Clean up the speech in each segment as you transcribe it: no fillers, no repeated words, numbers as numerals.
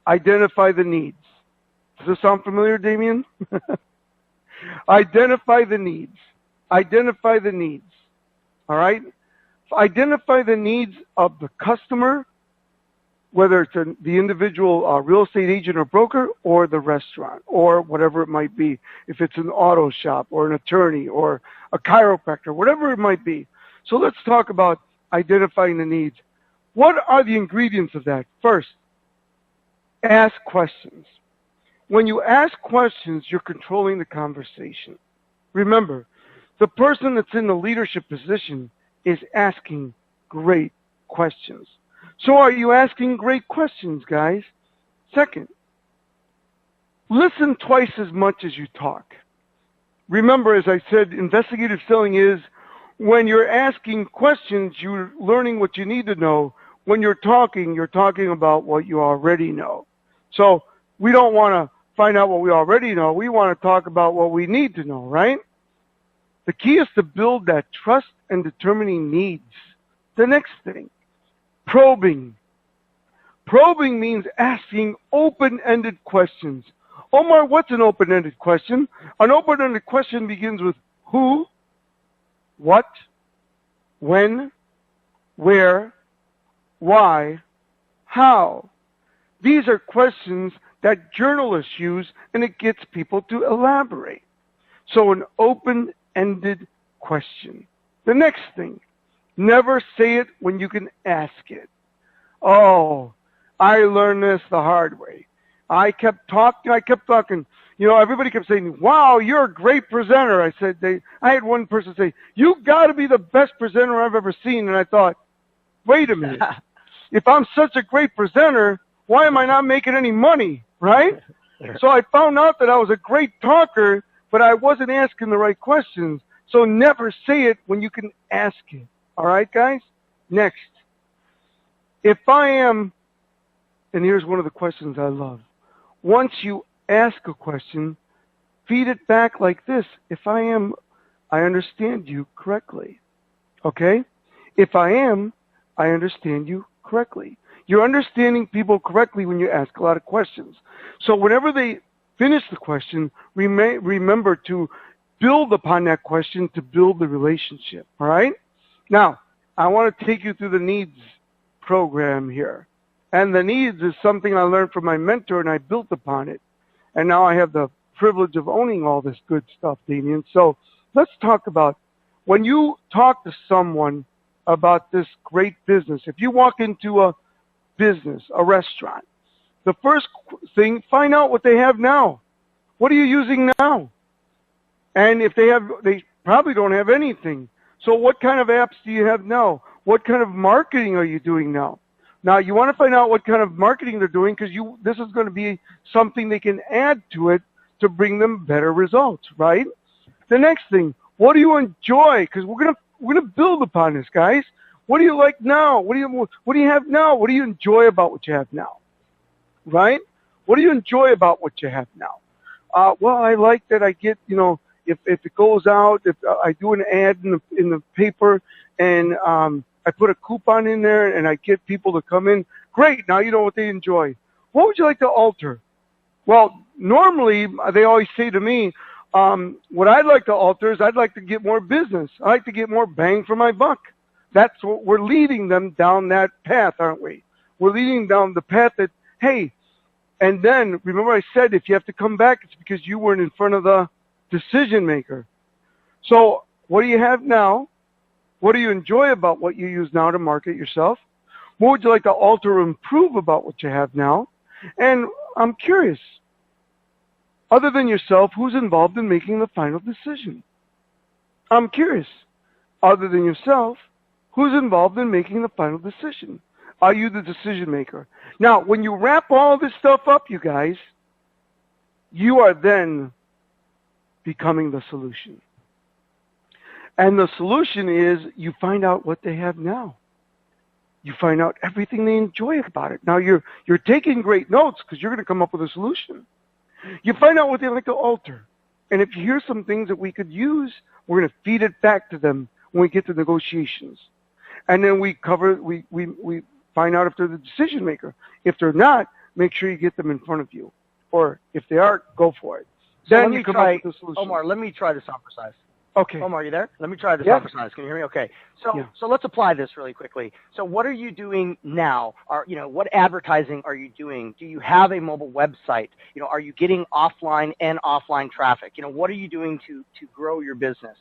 Identify the needs. Does this sound familiar, Damien? Identify the needs. Identify the needs. All right? Identify the needs of the customer, whether it's the individual real estate agent or broker, or the restaurant, or whatever it might be. If it's an auto shop or an attorney or a chiropractor, whatever it might be. So let's talk about identifying the needs. What are the ingredients of that? First, ask questions. When you ask questions, you're controlling the conversation. Remember, the person that's in the leadership position is asking great questions. So are you asking great questions, guys? Second, listen twice as much as you talk. Remember, as I said, investigative selling is when you're asking questions, you're learning what you need to know. When you're talking about what you already know. So we don't want to find out what we already know. We want to talk about what we need to know, right? The key is to build that trust and determining needs. The next thing, probing. Probing means asking open-ended questions. Omar, what's an open-ended question? An open-ended question begins with who, what, when, where, why, how. These are questions that journalists use, and it gets people to elaborate. So an open-ended question. The next thing, never say it when you can ask it. Oh, I learned this the hard way. I kept talking. You know, everybody kept saying, wow, you're a great presenter. I had one person say, you got to be the best presenter I've ever seen. And I thought, wait a minute. If I'm such a great presenter, why am I not making any money, right? So I found out that I was a great talker, but I wasn't asking the right questions. So never say it when you can ask it. All right, guys? Next. If I am, and here's one of the questions I love. Once you ask a question, feed it back like this. If I am, I understand you correctly. Okay? If I am, I understand you correctly. You're understanding people correctly when you ask a lot of questions. So whenever they finish the question, remember to build upon that question to build the relationship. All right? Now, I want to take you through the needs program here. And the needs is something I learned from my mentor, and I built upon it. And now I have the privilege of owning all this good stuff, Damien. So let's talk about when you talk to someone about this great business. If you walk into a business, a restaurant, the first thing, find out what they have now. What are you using now? And if they probably don't have anything. So what kind of apps do you have now? What kind of marketing are you doing now? Now, you want to find out what kind of marketing they're doing because this is going to be something they can add to it to bring them better results, right? The next thing, what do you enjoy? Because we're gonna build upon this, guys. What do you like now? What do you have now? What do you enjoy about what you have now? Right? What do you enjoy about what you have now? Well, I like that I get, if it goes out, if I do an ad in the paper and I put a coupon in there and I get people to come in. Great, now you know what they enjoy. What would you like to alter? Well, normally they always say to me, what I'd like to alter is I'd like to get more business. I'd like to get more bang for my buck. That's what we're leading them down that path, aren't we? We're leading down the path that, hey, and then remember I said if you have to come back, it's because you weren't in front of the decision maker. So what do you have now? What do you enjoy about what you use now to market yourself? What would you like to alter or improve about what you have now? And I'm curious, other than yourself, who's involved in making the final decision? I'm curious, other than yourself, who's involved in making the final decision? Are you the decision maker? Now, when you wrap all this stuff up, you guys, you are then becoming the solution. And the solution is you find out what they have now. You find out everything they enjoy about it. Now, you're taking great notes because you're going to come up with a solution. You find out what they like to alter. And if you hear some things that we could use, we're going to feed it back to them when we get to negotiations. And then we find out if they're the decision maker. If they're not, make sure you get them in front of you. Or if they aren't, go for it. So Then you come up with the solution. Omar, let me try this on precise. Okay. Omar, are you there? Let me try this on precise. Can you hear me? Okay. So let's apply this really quickly. So what are you doing now? What advertising are you doing? Do you have a mobile website? Are you getting offline and offline traffic? What are you doing to grow your business?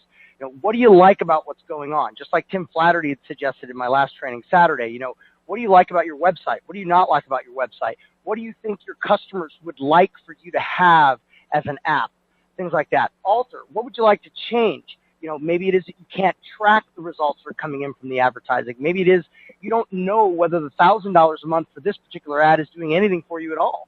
What do you like about what's going on? Just like Tim Flattery had suggested in my last training Saturday, what do you like about your website? What do you not like about your website? What do you think your customers would like for you to have as an app? Things like that. Alter. What would you like to change? Maybe it is that you can't track the results that are coming in from the advertising. Maybe it is you don't know whether the $1,000 a month for this particular ad is doing anything for you at all.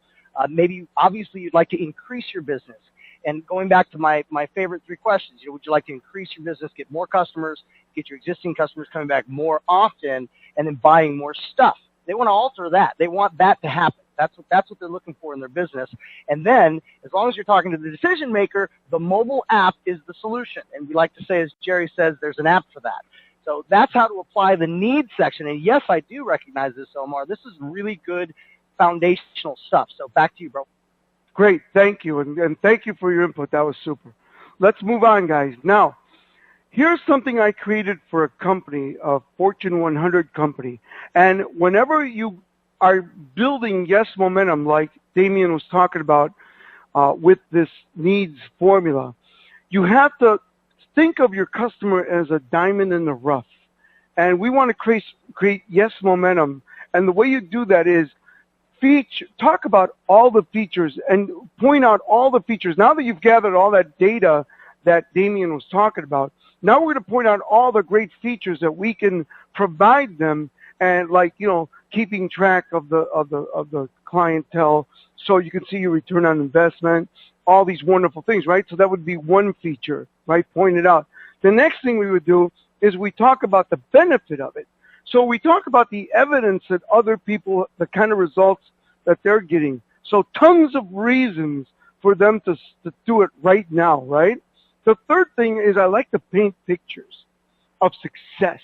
Maybe, obviously, you'd like to increase your business. And going back to my favorite three questions, would you like to increase your business, get more customers, get your existing customers coming back more often, and then buying more stuff? They want to alter that. They want that to happen. That's what they're looking for in their business. And then, as long as you're talking to the decision maker, the mobile app is the solution. And we like to say, as Jerry says, there's an app for that. So that's how to apply the needs section. And yes, I do recognize this, Omar. This is really good foundational stuff. So back to you, bro. Great. Thank you. And thank you for your input. That was super. Let's move on, guys. Now, here's something I created for a company, a Fortune 100 company. And whenever you are building yes momentum, like Damien was talking about with this needs formula, you have to think of your customer as a diamond in the rough. And we want to create yes momentum. And the way you do that is talk about all the features and point out all the features. Now that you've gathered all that data that Damien was talking about, now we're going to point out all the great features that we can provide them, and keeping track of the clientele, so you can see your return on investment, all these wonderful things, right? So that would be one feature, right? Pointed out. The next thing we would do is we talk about the benefit of it. So we talk about the evidence that other people, the kind of results that they're getting. So tons of reasons for them to do it right now, right? The third thing is I like to paint pictures of success.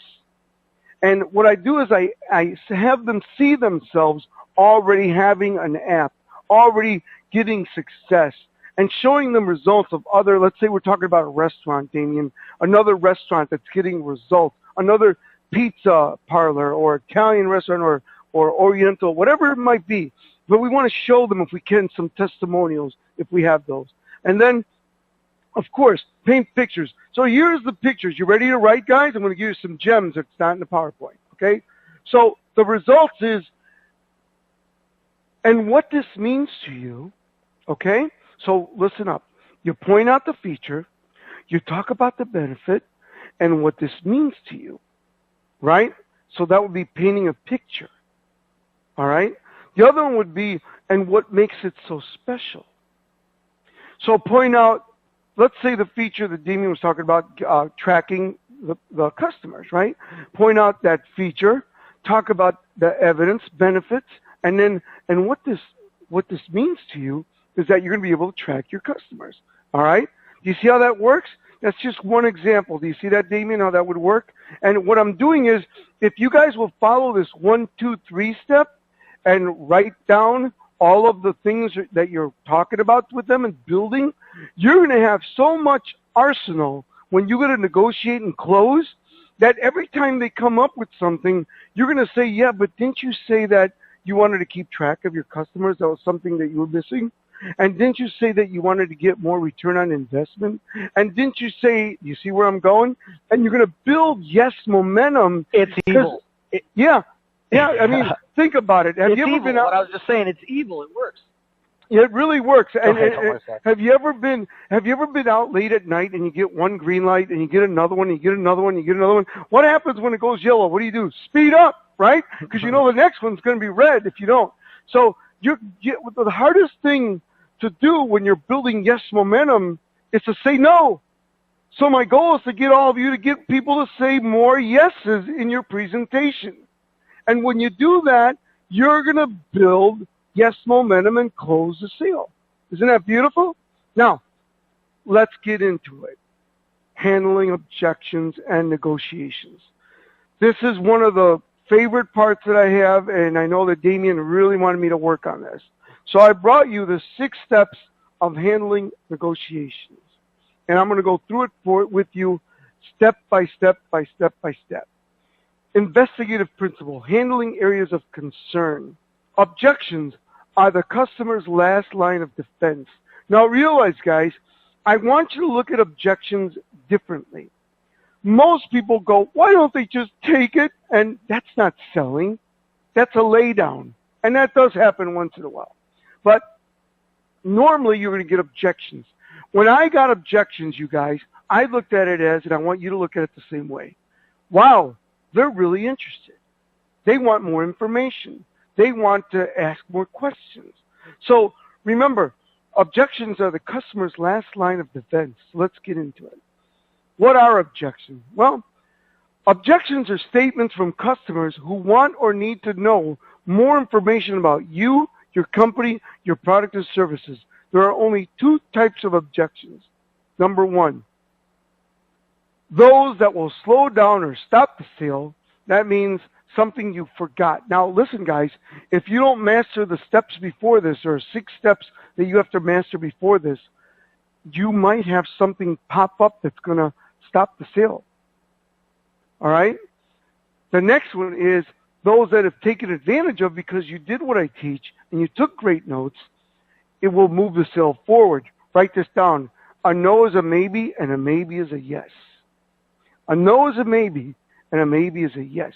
And what I do is I have them see themselves already having an app, already getting success, and showing them results of other, let's say we're talking about a restaurant, Damien, another restaurant that's getting results, another pizza parlor or Italian restaurant or Oriental, whatever it might be. But we want to show them, if we can, some testimonials if we have those. And then, of course, paint pictures. So here's the pictures. You ready to write, guys? I'm going to give you some gems that's not in the PowerPoint, okay? So the results is, and what this means to you, okay? So listen up. You point out the feature, you talk about the benefit, and what this means to you, right? So that would be painting a picture, all right? The other one would be, and what makes it so special. So point out, let's say the feature that Damien was talking about, tracking the customers, right? Point out that feature, talk about the evidence, benefits, and then, and what this means to you is that you're going to be able to track your customers, all right? Do you see how that works? That's just one example. Do you see that, Damien, how that would work? And what I'm doing is, if you guys will follow this 1, 2, 3 step and write down all of the things that you're talking about with them and building, you're going to have so much arsenal when you go to negotiate and close that every time they come up with something, you're going to say, yeah, but didn't you say that you wanted to keep track of your customers? That was something that you were missing. And didn't you say that you wanted to get more return on investment? And didn't you say, you see where I'm going? And you're going to build yes momentum. It's evil. Yeah. I mean, think about it. Have you ever been out? What I was just saying, it's evil. It works. Yeah, it really works. And have you ever been out late at night and you get one green light and you get another one, you get another one, you get another one? What happens when it goes yellow? What do? Speed up, right? Because you know the next one's going to be red if you don't. So the hardest thing to do when you're building yes momentum is to say no. So my goal is to get all of you to get people to say more yeses in your presentation. And when you do that, you're going to build yes momentum and close the sale. Isn't that beautiful? Now, let's get into it. Handling objections and negotiations. This is one of the favorite parts that I have, and I know that Damien really wanted me to work on this. So I brought you the 6 steps of handling negotiations. And I'm going to go through it with you step by step by step by step. Investigative principle, handling areas of concern. Objections are the customer's last line of defense. Now realize, guys, I want you to look at objections differently. Most people go, why don't they just take it? And that's not selling. That's a lay down. And that does happen once in a while. But normally you're going to get objections. When I got objections, you guys, I looked at it as, and I want you to look at it the same way. Wow, they're really interested. They want more information. They want to ask more questions. So remember, objections are the customer's last line of defense. Let's get into it. What are objections? Well, objections are statements from customers who want or need to know more information about you, your company, your product or services. There are only 2 types of objections. Number 1, those that will slow down or stop the sale. That means something you forgot. Now listen, guys, if you don't master the steps before this, or 6 steps that you have to master before this, you might have something pop up that's going to stop the sale. All right? The next one is those that have taken advantage of because you did what I teach and you took great notes. It will move the sale forward. Write this down. A no is a maybe, and a maybe is a yes. A no is a maybe, and a maybe is a yes.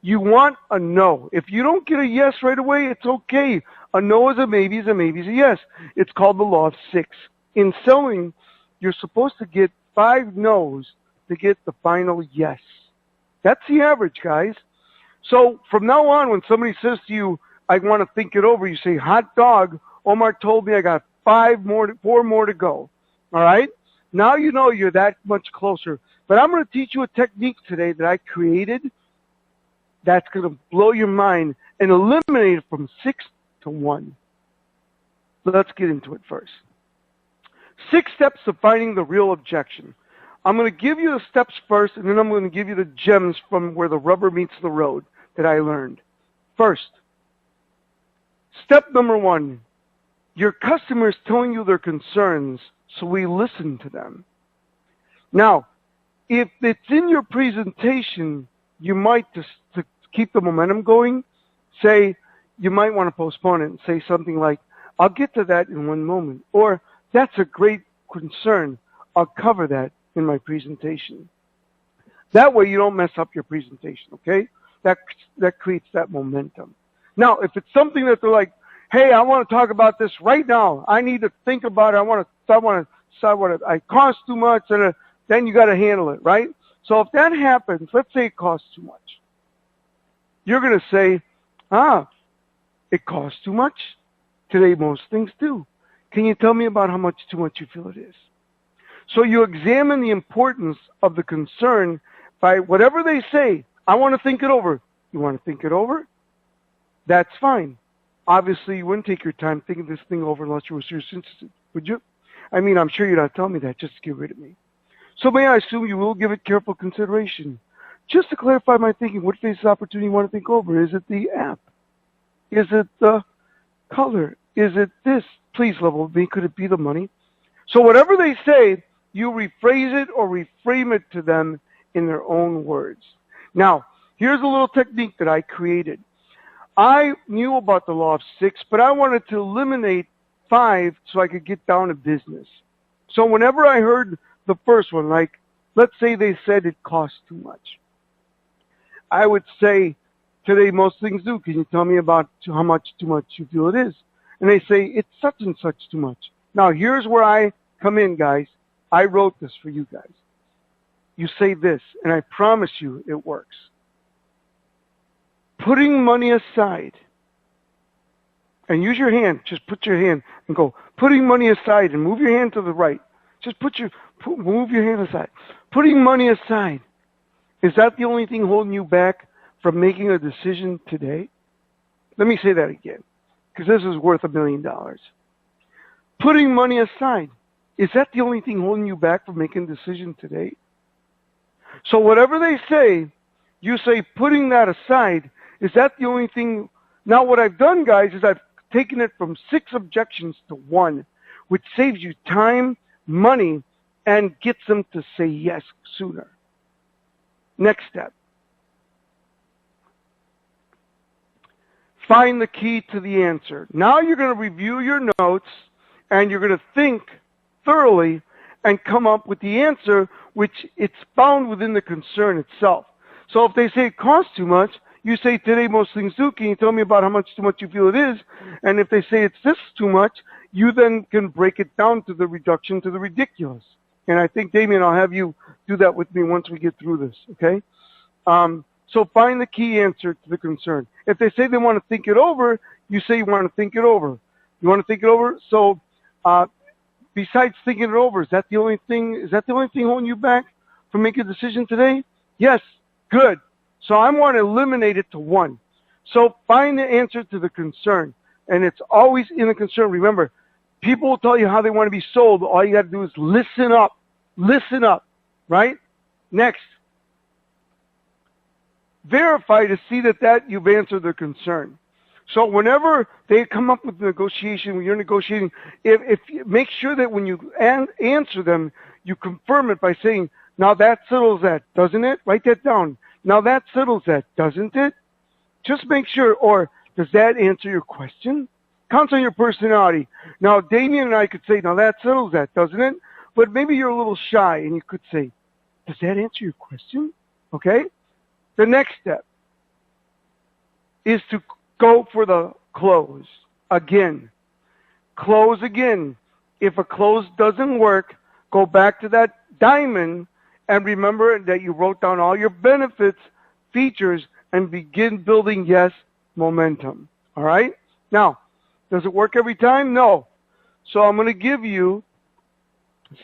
You want a no. If you don't get a yes right away, it's okay. A no is a maybe is a yes. It's called the law of 6. In selling, you're supposed to get 5 no's to get the final yes. That's the average, guys. So from now on, when somebody says to you, I want to think it over, you say, hot dog, Omar told me I got 4 more to go. All right? Now you know you're that much closer. But I'm going to teach you a technique today that I created that's going to blow your mind and eliminate it from 6 to 1. Let's get into it first. 6 steps to finding the real objection. I'm going to give you the steps first, and then I'm going to give you the gems from where the rubber meets the road that I learned. First, step number 1, your customer is telling you their concerns, so we listen to them. Now, if it's in your presentation, you might, just to keep the momentum going, say, you might want to postpone it and say something like, I'll get to that in one moment. Or, that's a great concern. I'll cover that in my presentation. That way you don't mess up your presentation, okay? That creates that momentum. Now, if it's something that they're like, hey, I want to talk about this right now. I need to think about it. I want to decide what it costs too much, and then you got to handle it, right? So if that happens, let's say it costs too much. You're going to say, it costs too much. Today, most things do. Can you tell me about how much too much you feel it is? So you examine the importance of the concern by whatever they say. I want to think it over. You want to think it over? That's fine. Obviously, you wouldn't take your time thinking this thing over unless you were seriously interested, would you? I mean, I'm sure you're not telling me that just to get rid of me. So may I assume you will give it careful consideration? Just to clarify my thinking, what is this opportunity you want to think over? Is it the app? Is it the color? Is it this? Please, level with me. Could it be the money? So whatever they say, you rephrase it or reframe it to them in their own words. Now, here's a little technique that I created. I knew about the law of 6, but I wanted to eliminate 5 so I could get down to business. So whenever I heard the first one, like, let's say they said it costs too much, I would say, today most things do. Can you tell me about how much too much you feel it is? And they say, it's such and such too much. Now, here's where I come in, guys. I wrote this for you guys. You say this, and I promise you it works. Putting money aside, and use your hand, just put your hand and go, putting money aside, and move your hand to the right. Just move your hand aside. Putting money aside, is that the only thing holding you back from making a decision today? Let me say that again, because this is worth $1 million. Putting money aside, is that the only thing holding you back from making a decision today? So whatever they say, you say, putting that aside, is that the only thing? Now what I've done, guys, is I've taken it from 6 objections to 1, which saves you time, money, and gets them to say yes sooner. Next step. Find the key to the answer. Now you're going to review your notes, and you're going to think thoroughly and come up with the answer, which it's found within the concern itself. So if they say it costs too much, you say, today most things do. Can you tell me about how much too much you feel it is? And if they say it's this too much, you then can break it down to the reduction to the ridiculous. And I think, Damien, I'll have you do that with me once we get through this, okay? So find the key answer to the concern. If they say they want to think it over, you say you want to think it over. You want to think it over? So besides thinking it over, is that the only thing holding you back from making a decision today? Yes. Good. So I want to eliminate it to 1. So find the answer to the concern. And it's always in the concern. Remember, people will tell you how they want to be sold. All you got to do is listen up. Listen up. Right? Next. Verify to see that you've answered their concern. So whenever they come up with negotiation, when you're negotiating, if you make sure that when you answer them, you confirm it by saying, now that settles that, doesn't it? Write that down. Now that settles that, doesn't it? Just make sure. Or does that answer your question? Counts on your personality. Now, Damien and I could say, now that settles that, doesn't it? But maybe you're a little shy and you could say, does that answer your question? Okay? The next step is to go for the close. Again. Close again. If a close doesn't work, go back to that diamond and remember that you wrote down all your benefits, features, and begin building yes momentum. All right? Now, does it work every time? No. So I'm going to give you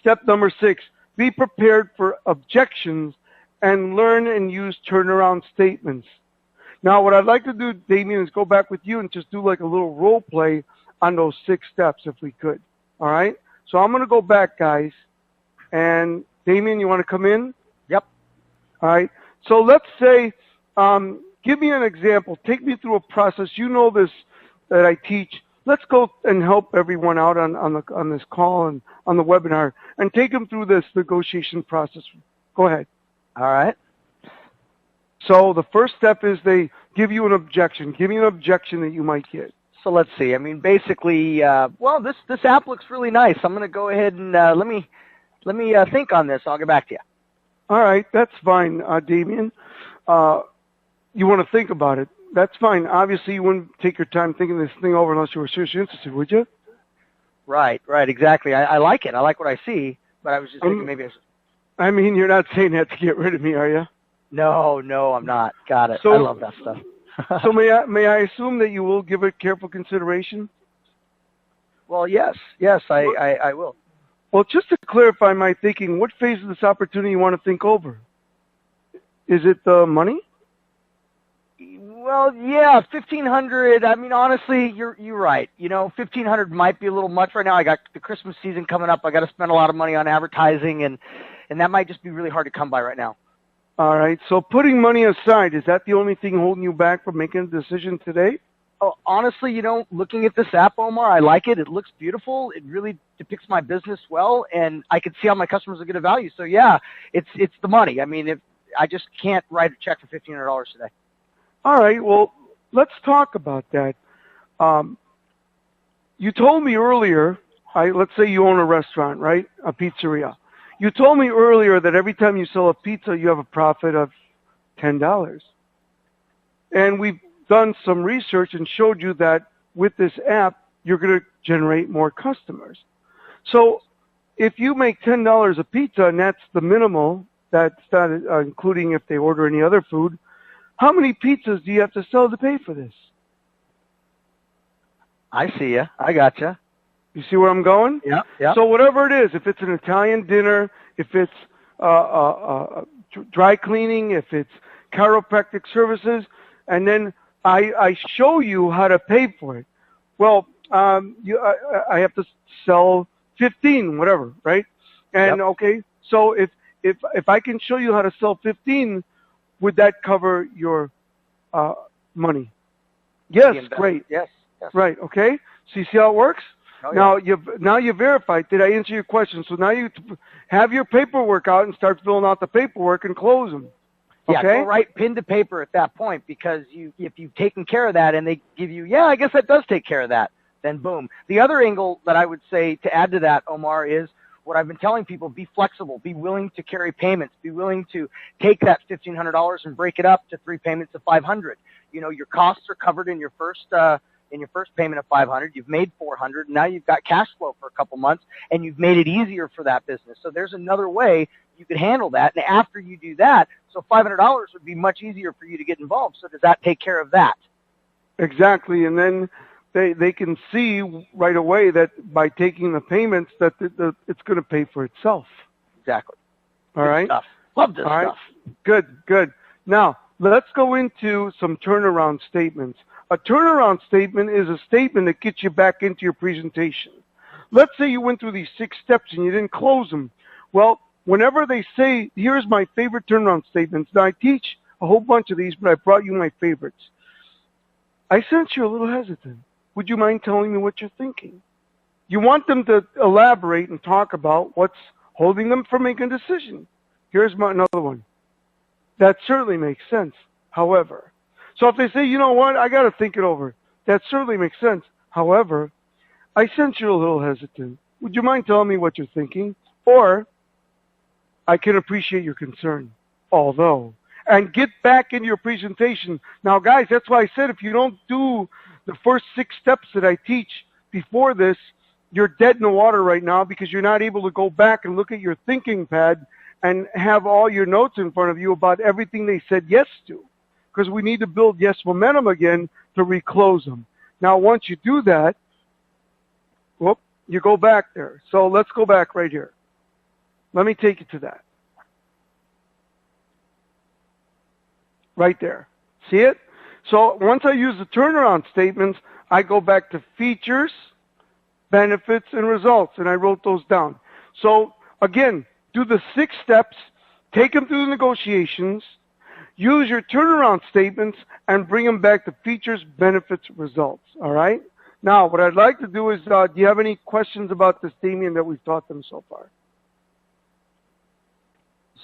step number 6. Be prepared for objections and learn and use turnaround statements. Now, what I'd like to do, Damien, is go back with you and just do like a little role play on those 6 steps if we could. All right? So I'm going to go back, guys. And Damien, you want to come in? Yep. All right. So let's say, give me an example. Take me through a process. You know this that I teach. Let's go and help everyone out on this call and on the webinar and take them through this negotiation process. Go ahead. All right. So the first step is they give you an objection. Give me an objection that you might get. So let's see. I mean, basically, well, this app looks really nice. I'm going to go ahead and let me think on this. I'll get back to you. All right, that's fine, Damien. You want to think about it. That's fine. Obviously, you wouldn't take your time thinking this thing over unless you were seriously interested, would you? Right, exactly. I like it. I like what I see, but I was just thinking maybe I mean, you're not saying that to get rid of me, are you? No, I'm not. Got it. So, I love that stuff. So may I assume that you will give it careful consideration? Well, yes, I will. Well, just to clarify my thinking, what phase of this opportunity you want to think over? Is it the money? Well, yeah, 1,500. I mean, honestly, you're right. You know, 1,500 might be a little much right now. I got the Christmas season coming up. I got to spend a lot of money on advertising, and that might just be really hard to come by right now. All right. So putting money aside, is that the only thing holding you back from making a decision today? Oh, honestly, you know, looking at this app, Omar, I like it. It looks beautiful. It really depicts my business well, and I can see how my customers are going to value. So yeah, it's the money. I mean, I just can't write a check for $1,500 today. All right. Well, let's talk about that. You told me earlier, let's say you own a restaurant, right? A pizzeria. You told me earlier that every time you sell a pizza, you have a profit of $10. And we've done some research and showed you that with this app, you're going to generate more customers. So if you make $10 a pizza, and that's the minimal, that's not including if they order any other food, how many pizzas do you have to sell to pay for this? I see you. I got you. You see where I'm going? Yeah. So whatever it is, if it's an Italian dinner, if it's dry cleaning, if it's chiropractic services, and then I show you how to pay for it. Well, I have to sell 15, whatever, right? And okay, so if I can show you how to sell 15, would that cover your money? Yes, great. Yes, yes. Right, okay. So you see how it works? Oh, yeah. Now you verified. Did I answer your question? So now you have your paperwork out and start filling out the paperwork and close them. Yeah, okay? Go right pen to paper at that point, because if you've taken care of that and they give you, yeah, I guess that does take care of that, then boom. The other angle that I would say to add to that, Omar, is what I've been telling people: be flexible, be willing to carry payments, be willing to take that $1,500 and break it up to 3 payments of $500. You know, your costs are covered in your first payment of $500. You've made $400. Now you've got cash flow for a couple months, and you've made it easier for that business. So there's another way you could handle that. And after you do that, so $500 would be much easier for you to get involved. So does that take care of that? Exactly. And then they can see right away that by taking the payments that it's going to pay for itself. Exactly. All Good right. Stuff. Love this All stuff. Right. Good. Now, let's go into some turnaround statements. A turnaround statement is a statement that gets you back into your presentation. Let's say you went through these 6 steps and you didn't close them. Well, whenever they say, here's my favorite turnaround statements, now I teach a whole bunch of these, but I brought you my favorites. I sense you're a little hesitant. Would you mind telling me what you're thinking? You want them to elaborate and talk about what's holding them from making a decision. Here's another one. That certainly makes sense. However, so if they say, you know what, I got to think it over. That certainly makes sense. However, I sense you're a little hesitant. Would you mind telling me what you're thinking? Or, I can appreciate your concern. Although, and get back into your presentation. Now, guys, that's why I said if you don't do the first 6 steps that I teach before this, you're dead in the water right now, because you're not able to go back and look at your thinking pad and have all your notes in front of you about everything they said yes to. Because we need to build yes momentum again to reclose them. Now, once you do that, whoop, you go back there. So let's go back right here. Let me take you to that. Right there. See it? So once I use the turnaround statements, I go back to features, benefits, and results, and I wrote those down. So again, do the 6 steps, take them through the negotiations, use your turnaround statements, and bring them back to features, benefits, results. All right? Now, what I'd like to do is, do you have any questions about this, Damien, that we've taught them so far?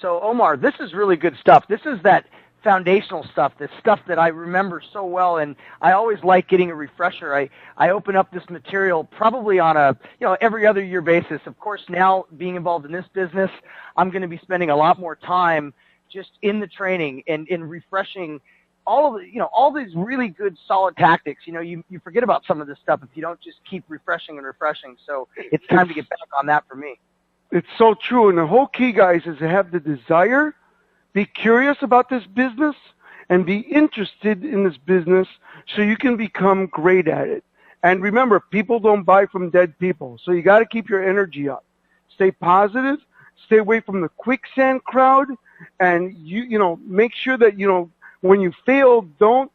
So, Omar, this is really good stuff. This is that foundational stuff, this stuff that I remember so well, and I always like getting a refresher. I open up this material probably on a every other year basis. Of course, now being involved in this business, I'm going to be spending a lot more time just in the training and in refreshing all of the, all these really good solid tactics. You forget about some of this stuff if you don't just keep refreshing and refreshing. So it's time to get back on that for me. It's so true. And the whole key, guys, is to have the desire, be curious about this business, and be interested in this business so you can become great at it. And remember, people don't buy from dead people. So you got to keep your energy up. Stay positive. Stay away from the quicksand crowd. And, make sure that, when you fail, don't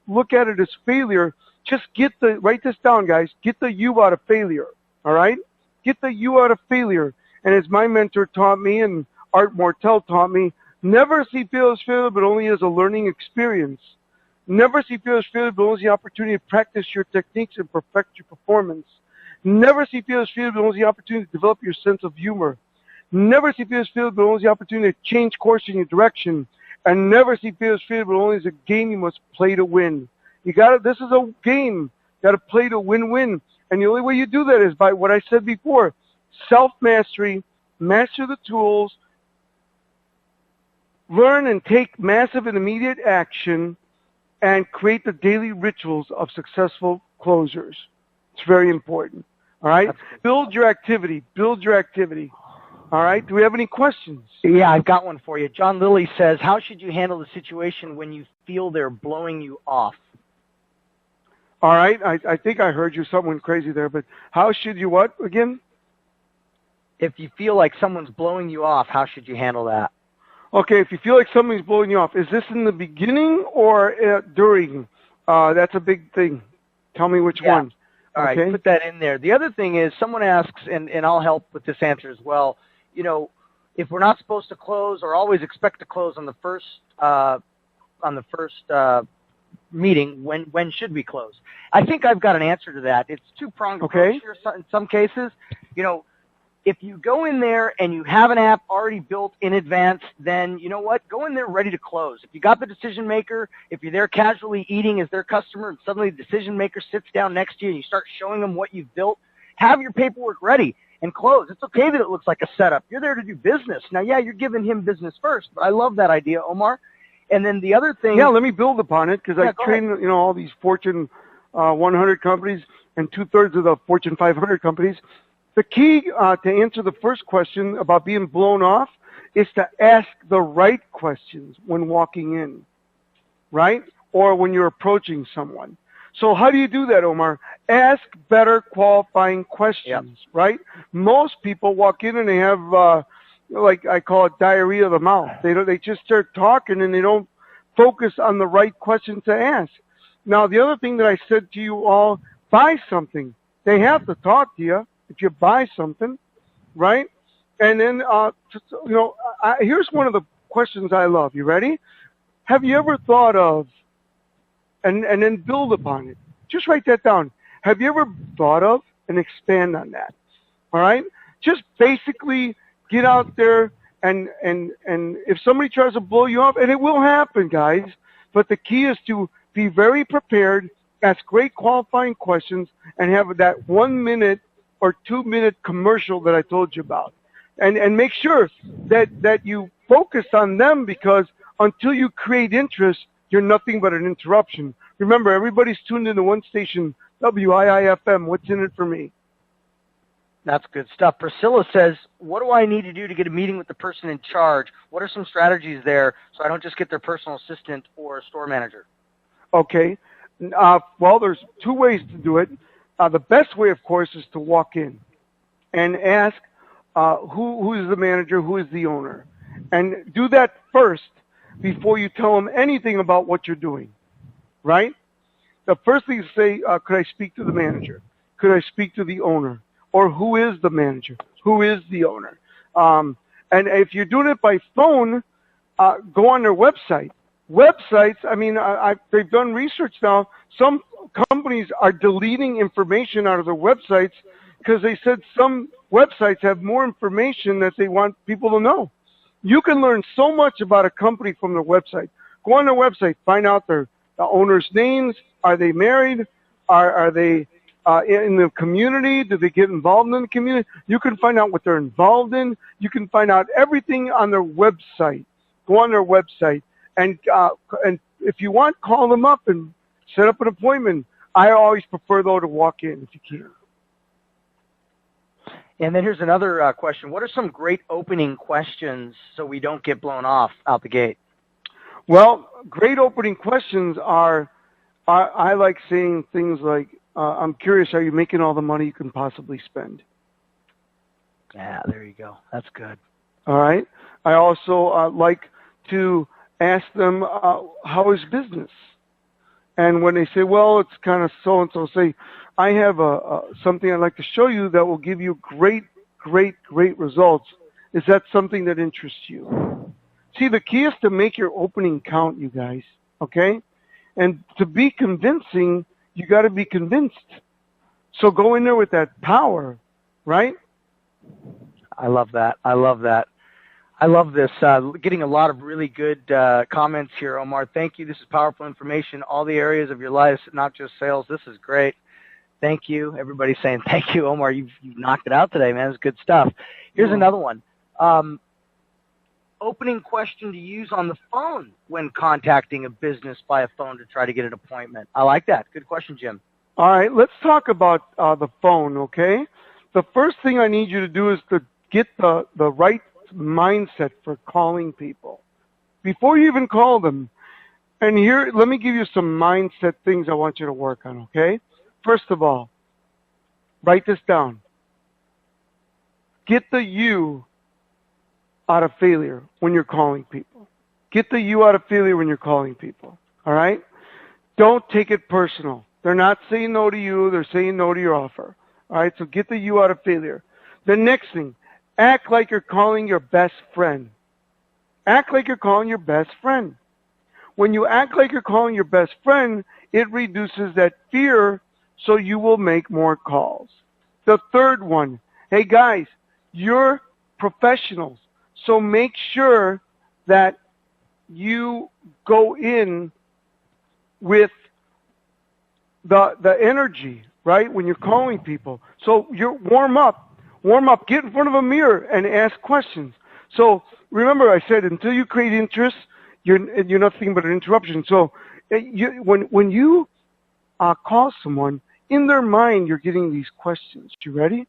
look at it as failure. Just write this down, guys. Get the U out of failure. All right? Get the U out of failure. And as my mentor taught me and Art Mortel taught me, never see failure as failure, but only as a learning experience. Never see failure as failure, but only the opportunity to practice your techniques and perfect your performance. Never see failure as failure, but only the opportunity to develop your sense of humor. Never see failure as failure, but only the opportunity to change course in your direction. And never see failure as failure, but only as a game you must play to win. This is a game. You gotta play to win-win. And the only way you do that is by what I said before. Self-mastery, master the tools, learn and take massive and immediate action, and create the daily rituals of successful closers. It's very important. All right? Build your activity. Build your activity. All right? Do we have any questions? Yeah, I've got one for you. John Lilly says, how should you handle the situation when you feel they're blowing you off? All right. I think I heard you. Someone crazy there. But how should you what again? If you feel like someone's blowing you off, how should you handle that? Okay, if you feel like somebody's blowing you off, is this in the beginning or during? That's a big thing. Tell me which one. All right, put that in there. The other thing is, someone asks, and I'll help with this answer as well, if we're not supposed to close or always expect to close on the first meeting, when should we close? I think I've got an answer to that. It's two-pronged approach here in some cases. You know, if you go in there and you have an app already built in advance, then you know what? Go in there ready to close. If you got the decision maker, if you're there casually eating as their customer and suddenly the decision maker sits down next to you and you start showing them what you've built, have your paperwork ready and close. It's okay that it looks like a setup. You're there to do business. Now, yeah, you're giving him business first, but I love that idea, Omar. And then the other thing... Yeah, let me build upon it, because I train, you know, all these Fortune 100 companies and 2/3 of the Fortune 500 companies. The key to answer the first question about being blown off is to ask the right questions when walking in, right? Or when you're approaching someone. So how do you do that, Omar? Ask better qualifying questions, right? Most people walk in and they have, like I call it, diarrhea of the mouth. They just start talking and they don't focus on the right questions to ask. Now, the other thing that I said to you all, buy something. They have to talk to you if you buy something, right? And then, you know, here's one of the questions I love. You ready? Have you ever thought of, and then build upon it. Just write that down. Have you ever thought of, and expand on that? All right? Just basically get out there and if somebody tries to blow you off, and it will happen, guys, but the key is to be very prepared, ask great qualifying questions, and have that 1 minute or 2 minute commercial that I told you about. And make sure that you focus on them, because until you create interest, you're nothing but an interruption. Remember, everybody's tuned into one station, WIIFM. What's in it for me? That's good stuff. Priscilla says, what do I need to do to get a meeting with the person in charge? What are some strategies there so I don't just get their personal assistant or a store manager? Okay. Well, there's two ways to do it. The best way, of course, is to walk in and ask who is the manager, who is the owner. And do that first before you tell them anything about what you're doing, right? The first thing is say, could I speak to the manager? Could I speak to the owner? Or who is the manager? Who is the owner? And if you're doing it by phone, go on their website. Websites, I mean, they've done research now. Some companies are deleting information out of their websites because they said some websites have more information that they want people to know. You can learn so much about a company from their website. Go on their website, find out the owners' names. Are they married? Are they in the community? Do they get involved in the community? You can find out what they're involved in. You can find out everything on their website. Go on their website. And if you want, call them up and set up an appointment. I always prefer, though, to walk in if you can. And then here's another question. What are some great opening questions so we don't get blown off out the gate? Well, great opening questions are I like saying things like, I'm curious, are you making all the money you can possibly spend? Yeah, there you go. That's good. All right. I also like to ask them, how is business? And when they say, well, it's kind of so-and-so, say, I have something I'd like to show you that will give you great results. Is that something that interests you? See, the key is to make your opening count, you guys, okay? And to be convincing, you got to be convinced. So go in there with that power, right? I love that. I love that. I love this. Getting a lot of really good comments here, Omar. Thank you. This is powerful information. All the areas of your life, not just sales. This is great. Thank you. Everybody's saying thank you, Omar. You've knocked it out today, man. It's good stuff. Here's another one. Opening question to use on the phone when contacting a business by a phone to try to get an appointment. I like that. Good question, Jim. All right. Let's talk about the phone, okay? The first thing I need you to do is to get the right mindset for calling people before you even call them. And here, let me give you some mindset things I want you to work on, okay? First of all, write this down. Get the you out of failure when you're calling people. Get the you out of failure when you're calling people, all right? Don't take it personal. They're not saying no to you. They're saying no to your offer, all right? So get the you out of failure. The next thing, Act like you're calling your best friend. Act like you're calling your best friend. When you act like you're calling your best friend, it reduces that fear, so you will make more calls. The third one, hey guys, you're professionals, so make sure that you go in with the energy, right, when you're calling people. So you warm up, get in front of a mirror and ask questions. So remember, I said until you create interest, you're nothing but an interruption. So when you call someone, in their mind you're getting these questions. You ready?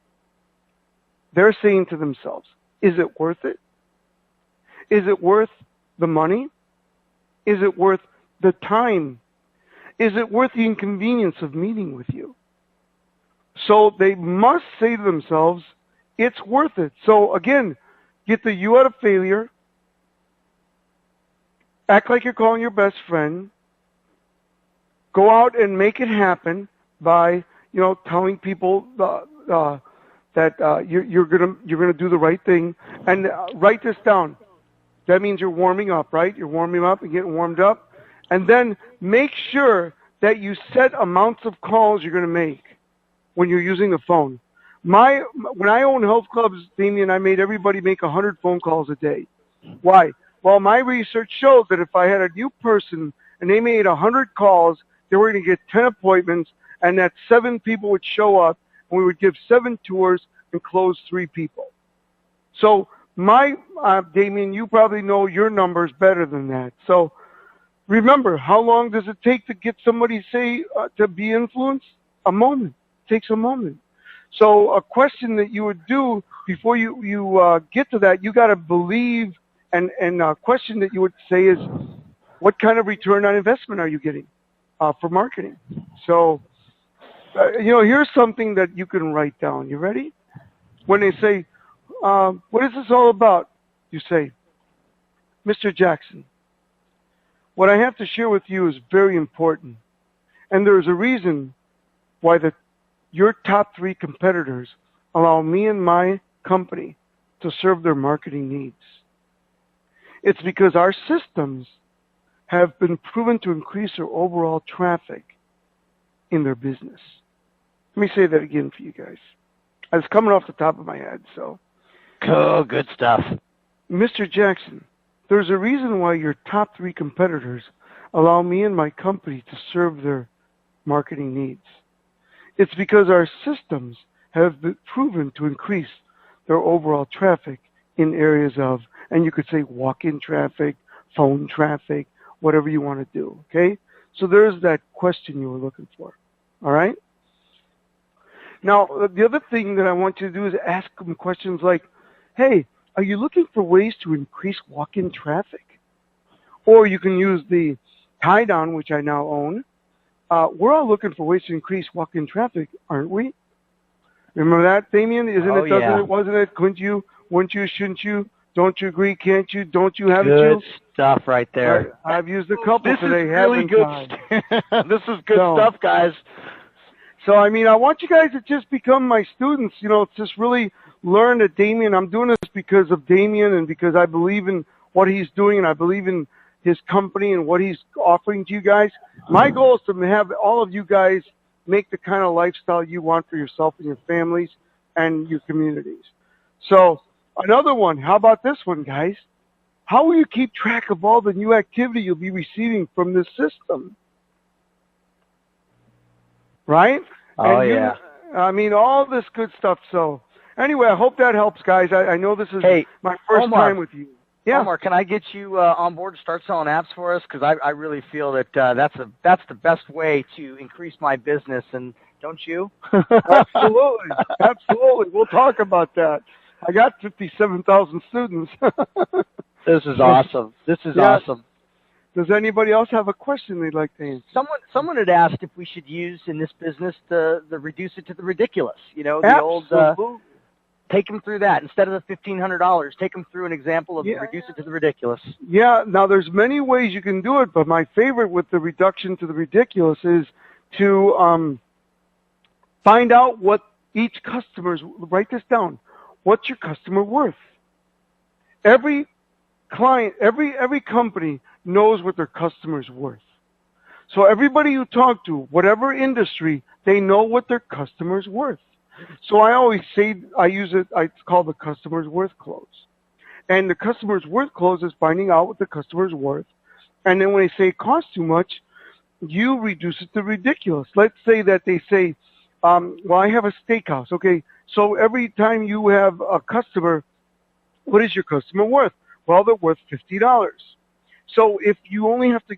They're saying to themselves, is it worth it? Is it worth the money? Is it worth the time? Is it worth the inconvenience of meeting with you? So they must say to themselves, it's worth it. So again, get the you out of failure. Act like you're calling your best friend. Go out and make it happen by, telling people that you're gonna do the right thing. And write this down. That means you're warming up, right? You're warming up and getting warmed up. And then make sure that you set amounts of calls you're going to make when you're using the phone. When I owned health clubs, Damien, I made everybody make 100 phone calls a day. Why? Well, my research showed that if I had a new person and they made 100 calls, they were going to get 10 appointments, and that 7 people would show up, and we would give 7 tours and close 3 people. So Damien, you probably know your numbers better than that. So remember, how long does it take to get somebody, to be influenced? A moment. It takes a moment. So a question that you would do before you get to that, you got to believe, and a question that you would say is, what kind of return on investment are you getting for marketing? So, here's something that you can write down. You ready? When they say, what is this all about? You say, Mr. Jackson, what I have to share with you is very important. And there's a reason why your top 3 competitors allow me and my company to serve their marketing needs. It's because our systems have been proven to increase their overall traffic in their business. Let me say that again for you guys. It's coming off the top of my head, so. Oh, good stuff. Mr. Jackson, there's a reason why your top 3 competitors allow me and my company to serve their marketing needs. It's because our systems have been proven to increase their overall traffic in areas of, and you could say walk-in traffic, phone traffic, whatever you want to do, okay? So there's that question you were looking for, all right? Now, the other thing that I want you to do is ask them questions like, hey, are you looking for ways to increase walk-in traffic? Or you can use the tie-down, which I now own. We're all looking for ways to increase walk-in traffic, aren't we? Remember that, Damien? Wasn't it? Couldn't you? Wouldn't you? Shouldn't you? Don't you agree? Can't you? Don't you? Haven't you? Good stuff right there. I've used a couple today. This is really good. This is good stuff, guys. So, I want you guys to just become my students, just really learn that Damien, I'm doing this because of Damien and because I believe in what he's doing and I believe in his company and what he's offering to you guys. My goal is to have all of you guys make the kind of lifestyle you want for yourself and your families and your communities. So, another one, how about this one, guys? How will you keep track of all the new activity you'll be receiving from this system? Right? Oh, yeah. All this good stuff. So, anyway, I hope that helps, guys. I know this is my first time with you. Yeah. Omar, can I get you on board to start selling apps for us? Because I really feel that that's the best way to increase my business, and don't you? Absolutely. Absolutely. We'll talk about that. I got 57,000 students. This is awesome. This is awesome. Does anybody else have a question they'd like to answer? Someone had asked if we should use in this business the reduce it to the ridiculous. Absolutely. Old take them through that instead of the $1,500. Take them through an example of reduce it to the ridiculous. Yeah. Now there's many ways you can do it, but my favorite with the reduction to the ridiculous is to find out what each customer's. Write this down. What's your customer worth? Every client, every company knows what their customer's worth. So everybody you talk to, whatever industry, they know what their customer's worth. So I always say, it's called the customer's worth close. And the customer's worth close is finding out what the customer's worth. And then when they say it costs too much, you reduce it to ridiculous. Let's say that they say, well, I have a steakhouse. Okay, so every time you have a customer, what is your customer worth? Well, they're worth $50. So if you only have to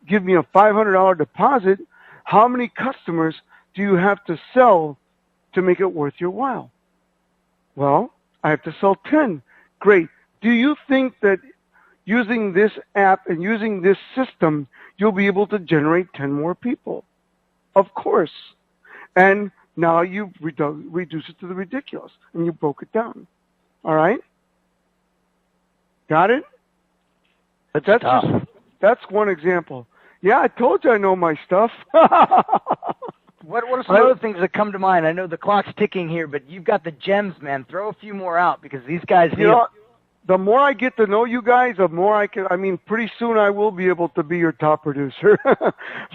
give me a $500 deposit, how many customers do you have to sell to make it worth your while? Well, I have to sell 10. Great. Do you think that using this app and using this system, you'll be able to generate 10 more people? Of course. And now you reduce it to the ridiculous, and you broke it down. All right? Got it? That's one example. Yeah, I told you I know my stuff. What are some other things that come to mind? I know the clock's ticking here, but you've got the gems, man. Throw a few more out because these guys need the more I get to know you guys, the more pretty soon I will be able to be your top producer.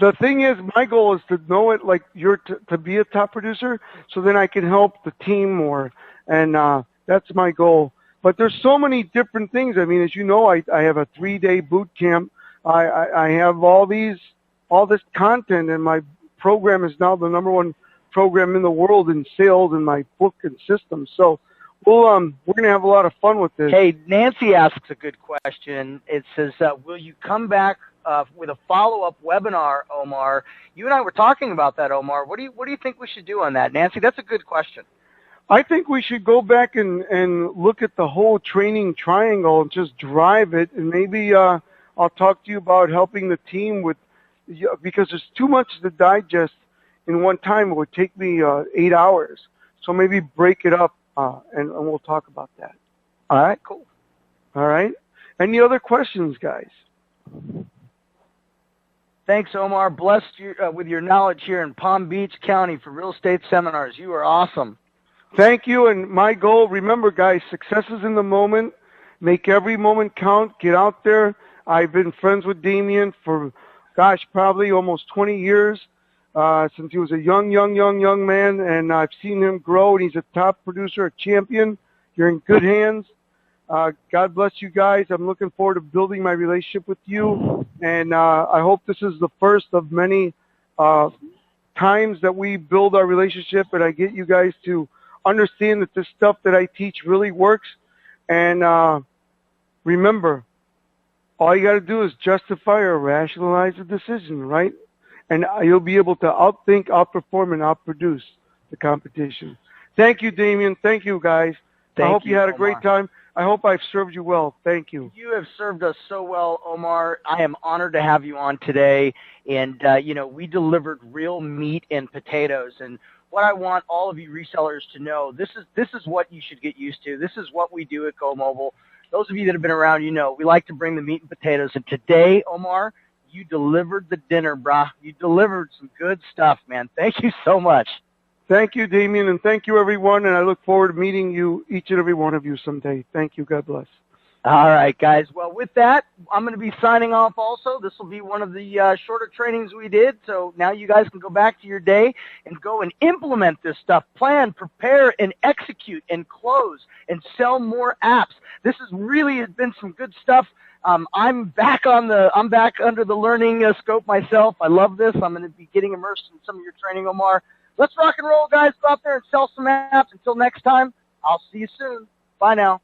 The thing is, my goal is to know it like to be a top producer, so then I can help the team more. And that's my goal. But there's so many different things. I mean, as you know, I have a 3-day boot camp. I have all this content, and my program is now the #1 program in the world in sales in my book and systems. So we're going to have a lot of fun with this. Hey, Nancy asks a good question. It says, will you come back with a follow-up webinar, Omar? You and I were talking about that, Omar. What do you think we should do on that? Nancy, that's a good question. I think we should go back and look at the whole training triangle and just drive it. And maybe I'll talk to you about helping the team with, because there's too much to digest in one time. It would take me 8 hours. So maybe break it up and we'll talk about that. All right, cool. All right. Any other questions, guys? Thanks, Omar. Blessed you, with your knowledge here in Palm Beach County for real estate seminars. You are awesome. Thank you. And my goal, remember, guys, success is in the moment. Make every moment count. Get out there. I've been friends with Damien for, probably almost 20 years, since he was a young man, and I've seen him grow, and he's a top producer, a champion. You're in good hands. God bless you guys. I'm looking forward to building my relationship with you, and I hope this is the first of many times that we build our relationship, and I get you guys to understand that this stuff that I teach really works. And remember, all you got to do is justify or rationalize the decision, right? And you'll be able to outthink, outperform, and outproduce the competition. Thank you, Damien. Thank you, guys. I hope you had a great time. I hope I've served you well. Thank you. You have served us so well, Omar. I am honored to have you on today. And, we delivered real meat and potatoes. And what I want all of you resellers to know, this is what you should get used to. This is what we do at Go Mobile. Those of you that have been around, we like to bring the meat and potatoes. And today, Omar, you delivered the dinner, brah. You delivered some good stuff, man. Thank you so much. Thank you, Damien, and thank you, everyone. And I look forward to meeting you, each and every one of you, someday. Thank you. God bless. All right, guys. Well, with that, I'm going to be signing off also. This will be one of the shorter trainings we did. So now you guys can go back to your day and go and implement this stuff. Plan, prepare, and execute, and close, and sell more apps. This has been some good stuff. I'm back under the learning scope myself. I love this. I'm going to be getting immersed in some of your training, Omar. Let's rock and roll, guys. Go out there and sell some apps. Until next time, I'll see you soon. Bye now.